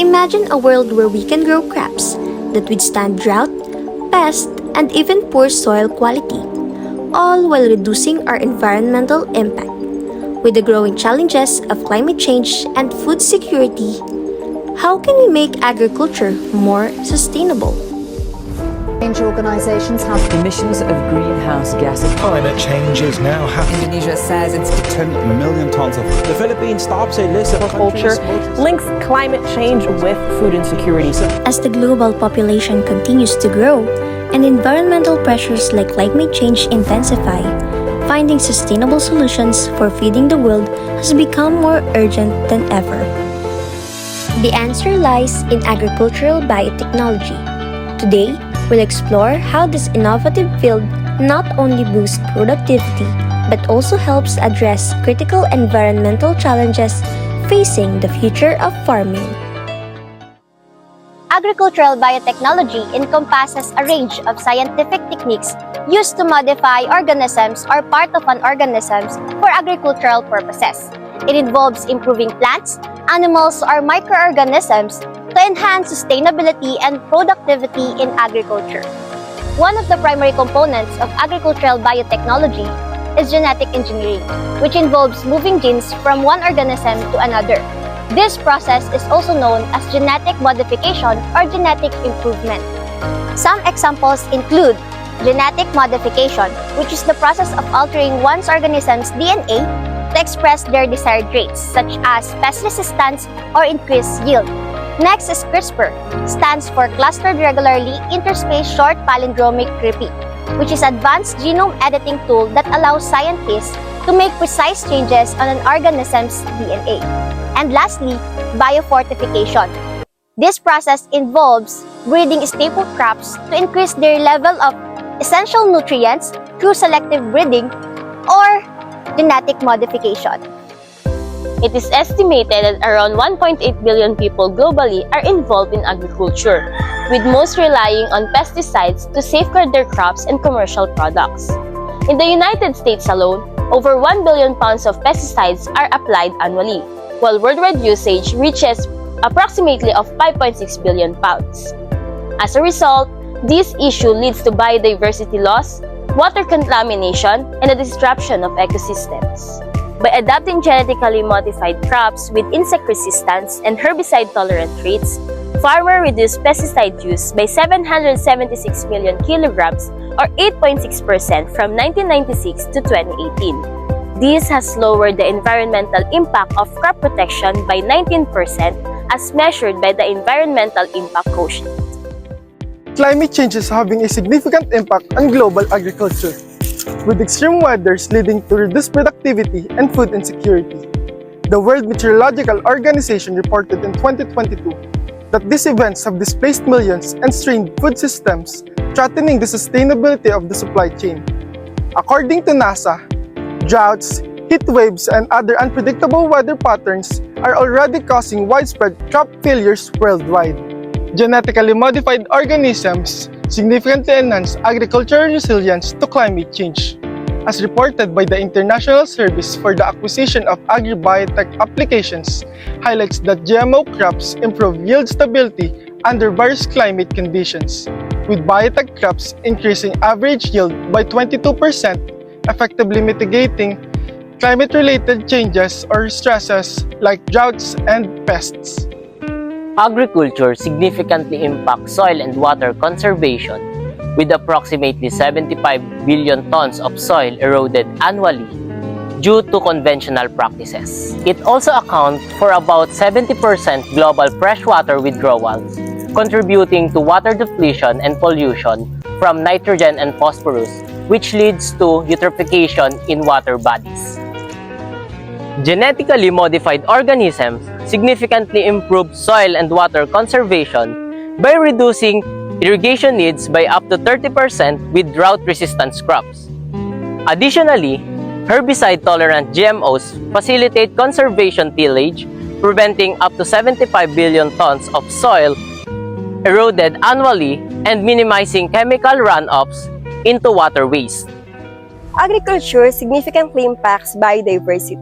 Imagine a world where we can grow crops that withstand drought, pests, and even poor soil quality, all while reducing our environmental impact. With the growing challenges of climate change and food security, how can we make agriculture more sustainable? Organizations have emissions of greenhouse gases. Climate change is now happening. Indonesia says it's 10 million tons of. The Philippines tops a list of culture links climate change with food insecurity. As the global population continues to grow and environmental pressures like climate change intensify, finding sustainable solutions for feeding the world has become more urgent than ever. The answer lies in agricultural biotechnology. Today, we'll explore how this innovative field not only boosts productivity but also helps address critical environmental challenges facing the future of farming. Agricultural biotechnology encompasses a range of scientific techniques used to modify organisms or part of an organism for agricultural purposes. It involves improving plants, animals, or microorganisms to enhance sustainability and productivity in agriculture. One of the primary components of agricultural biotechnology is genetic engineering, which involves moving genes from one organism to another. This process is also known as genetic modification or genetic improvement. Some examples include genetic modification, which is the process of altering one's organism's DNA to express their desired traits, such as pest resistance or increased yield. Next is CRISPR, stands for Clustered Regularly Interspaced Short Palindromic Repeat, which is an advanced genome editing tool that allows scientists to make precise changes on an organism's DNA. And lastly, biofortification. This process involves breeding staple crops to increase their level of essential nutrients through selective breeding or genetic modification. It is estimated that around 1.8 billion people globally are involved in agriculture, with most relying on pesticides to safeguard their crops and commercial products. In the United States alone, over 1 billion pounds of pesticides are applied annually, while worldwide usage reaches approximately of 5.6 billion pounds. As a result, this issue leads to biodiversity loss, water contamination, and the disruption of ecosystems. By adapting genetically modified crops with insect resistance and herbicide-tolerant traits, farmers reduced pesticide use by 776 million kilograms or 8.6% from 1996 to 2018. This has lowered the environmental impact of crop protection by 19% as measured by the Environmental Impact Quotient. Climate change is having a significant impact on global agriculture, with extreme weathers leading to reduced productivity and food insecurity. The World Meteorological Organization reported in 2022 that these events have displaced millions and strained food systems, threatening the sustainability of the supply chain. According to NASA, droughts, heat waves, and other unpredictable weather patterns are already causing widespread crop failures worldwide. Genetically modified organisms significantly enhance agricultural resilience to climate change, as reported by the International Service for the Acquisition of Agri-Biotech Applications, highlights that GMO crops improve yield stability under various climate conditions, with biotech crops increasing average yield by 22%, effectively mitigating climate-related changes or stresses like droughts and pests. Agriculture significantly impacts soil and water conservation, with approximately 75 billion tons of soil eroded annually due to conventional practices. It also accounts for about 70% global freshwater withdrawal, contributing to water depletion and pollution from nitrogen and phosphorus, which leads to eutrophication in water bodies. Genetically modified organisms significantly improve soil and water conservation by reducing irrigation needs by up to 30% with drought-resistant crops. Additionally, herbicide-tolerant GMOs facilitate conservation tillage, preventing up to 75 billion tons of soil eroded annually and minimizing chemical runoffs into waterways. Agriculture significantly impacts biodiversity,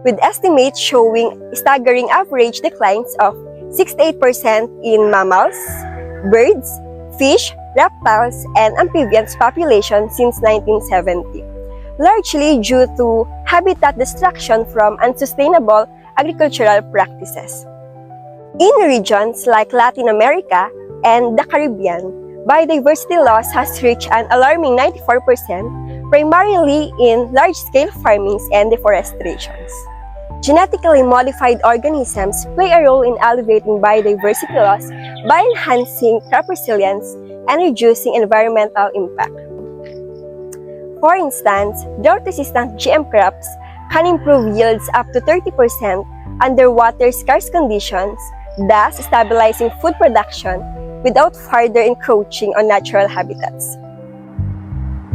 with estimates showing staggering average declines of 68% in mammals, birds, fish, reptiles, and amphibians population since 1970, largely due to habitat destruction from unsustainable agricultural practices. In regions like Latin America and the Caribbean, biodiversity loss has reached an alarming 94%, primarily in large-scale farmings and deforestations. Genetically modified organisms play a role in alleviating biodiversity loss by enhancing crop resilience and reducing environmental impact. For instance, drought-resistant GM crops can improve yields up to 30% under water-scarce conditions, thus stabilizing food production without further encroaching on natural habitats.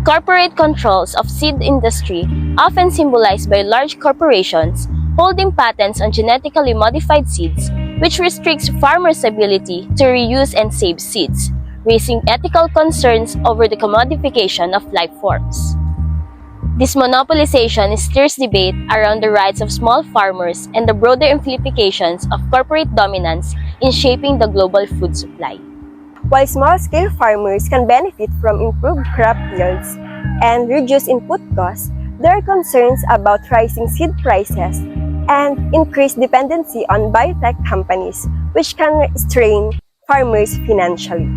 Corporate controls of seed industry, often symbolized by large corporations, holding patents on genetically modified seeds, which restricts farmers' ability to reuse and save seeds, raising ethical concerns over the commodification of life forms. This monopolization stirs debate around the rights of small farmers and the broader implications of corporate dominance in shaping the global food supply. While small-scale farmers can benefit from improved crop yields and reduced input costs, there are concerns about rising seed prices and increased dependency on biotech companies, which can strain farmers financially.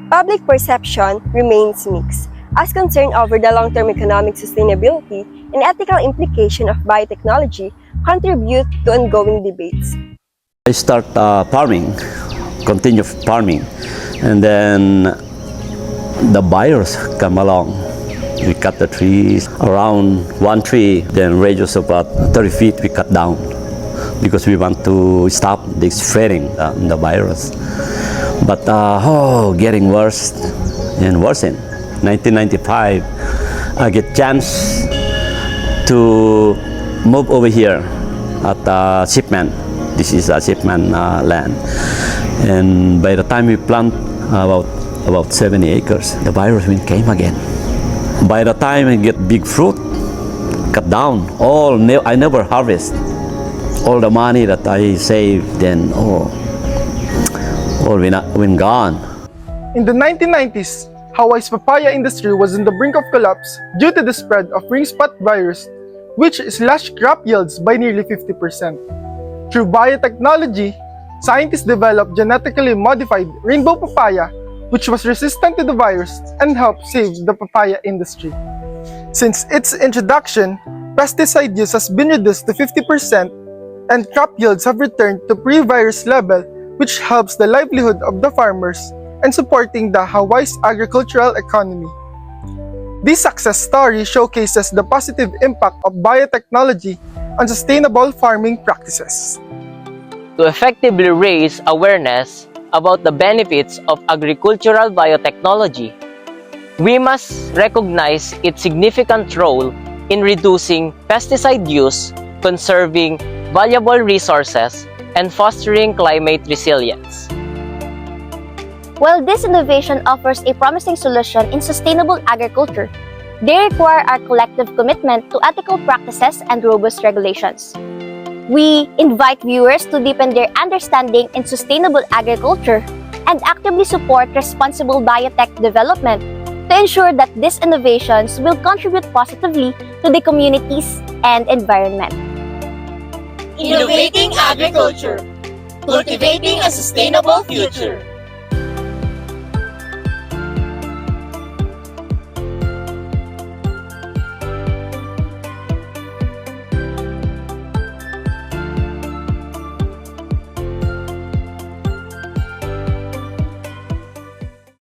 Public perception remains mixed, as concern over the long-term economic sustainability and ethical implication of biotechnology contribute to ongoing debates. I start farming, continue farming, and then the buyers come along. We cut the trees around one tree, then radius of about 30 feet we cut down because we want to stop the spreading the virus. But getting worse and worse. In 1995, I get chance to move over here at Shipman. This is a Shipman land, and by the time we plant about 70 acres, the virus wind came again. By the time I get big fruit, cut down. I never harvest. All the money that I saved, then all went gone. In the 1990s, Hawaii's papaya industry was on the brink of collapse due to the spread of ring spot virus, which slashed crop yields by nearly 50%. Through biotechnology, scientists developed genetically modified rainbow papaya, which was resistant to the virus and helped save the papaya industry. Since its introduction, pesticide use has been reduced to 50% and crop yields have returned to pre-virus level, which helps the livelihood of the farmers and supporting the Hawaii's agricultural economy. This success story showcases the positive impact of biotechnology on sustainable farming practices. To effectively raise awareness about the benefits of agricultural biotechnology, we must recognize its significant role in reducing pesticide use, conserving valuable resources, and fostering climate resilience. While this innovation offers a promising solution in sustainable agriculture, they require our collective commitment to ethical practices and robust regulations. We invite viewers to deepen their understanding in sustainable agriculture and actively support responsible biotech development to ensure that these innovations will contribute positively to the communities and environment. Innovating agriculture, cultivating a sustainable future.